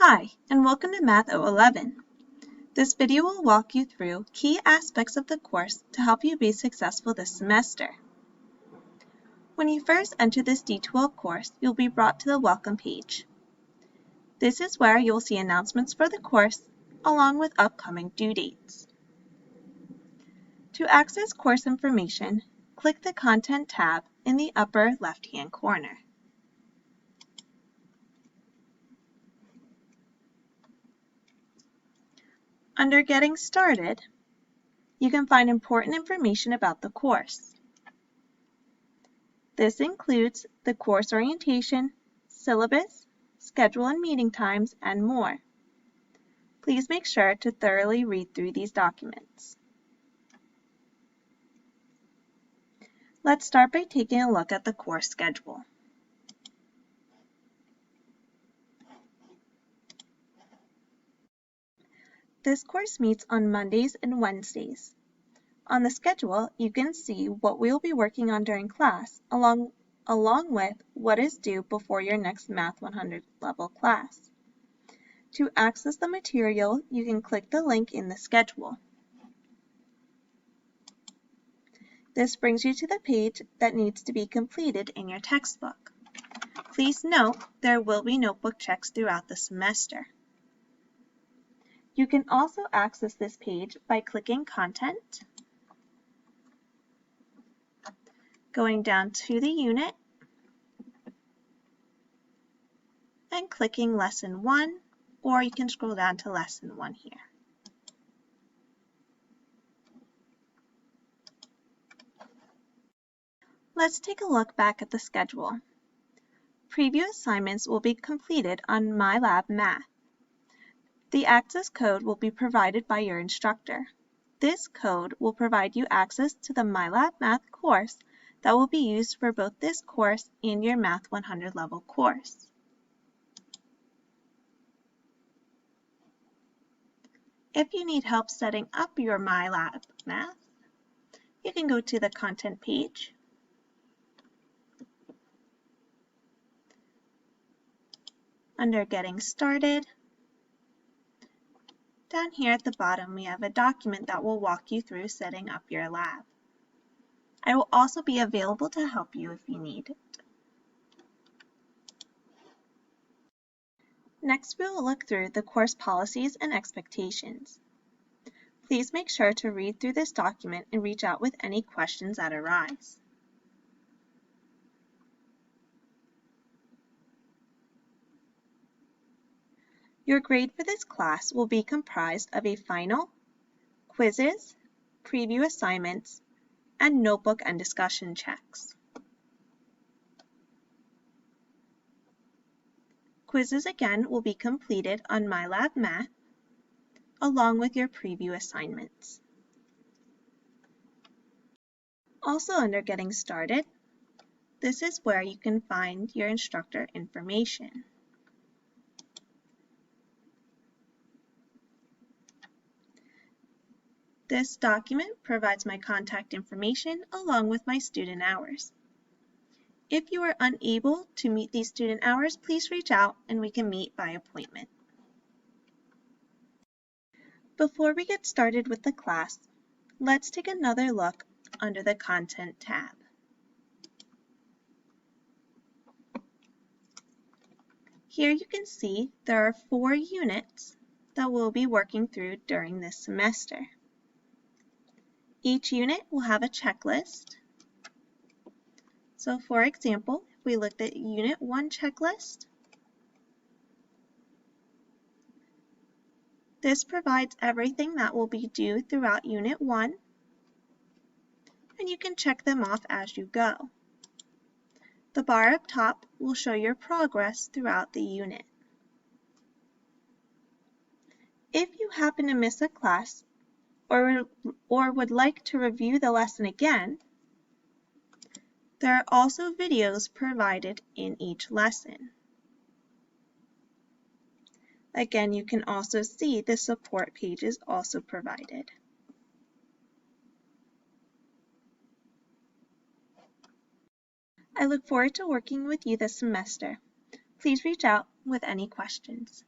Hi, and welcome to Math 011. This video will walk you through key aspects of the course to help you be successful this semester. When you first enter this D2L course, you'll be brought to the Welcome page. This is where you'll see announcements for the course, along with upcoming due dates. To access course information, click the Content tab in the upper left-hand corner. Under Getting Started, you can find important information about the course. This includes the course orientation, syllabus, schedule and meeting times, and more. Please make sure to thoroughly read through these documents. Let's start by taking a look at the course schedule. This course meets on Mondays and Wednesdays. On the schedule, you can see what we will be working on during class, along with what is due before your next Math 100 level class. To access the material, you can click the link in the schedule. This brings you to the page that needs to be completed in your textbook. Please note there will be notebook checks throughout the semester. You can also access this page by clicking Content, going down to the unit, and clicking Lesson 1, or you can scroll down to Lesson 1 here. Let's take a look back at the schedule. Preview assignments will be completed on MyLab Math. The access code will be provided by your instructor. This code will provide you access to the MyLab Math course that will be used for both this course and your Math 100 level course. If you need help setting up your MyLab Math, you can go to the Content page, under Getting Started. Down here at the bottom, we have a document that will walk you through setting up your lab. I will also be available to help you if you need it. Next, we will look through the course policies and expectations. Please make sure to read through this document and reach out with any questions that arise. Your grade for this class will be comprised of a final, quizzes, preview assignments, and notebook and discussion checks. Quizzes again will be completed on MyLab Math, along with your preview assignments. Also under Getting Started, this is where you can find your instructor information. This document provides my contact information along with my student hours. If you are unable to meet these student hours, please reach out and we can meet by appointment. Before we get started with the class, let's take another look under the Content tab. Here you can see there are 4 units that we'll be working through during this semester. Each unit will have a checklist. So for example, if we looked at Unit 1 checklist, this provides everything that will be due throughout Unit 1, and you can check them off as you go. The bar up top will show your progress throughout the unit. If you happen to miss a class, or would like to review the lesson again, there are also videos provided in each lesson. Again, you can also see the support pages also provided. I look forward to working with you this semester. Please reach out with any questions.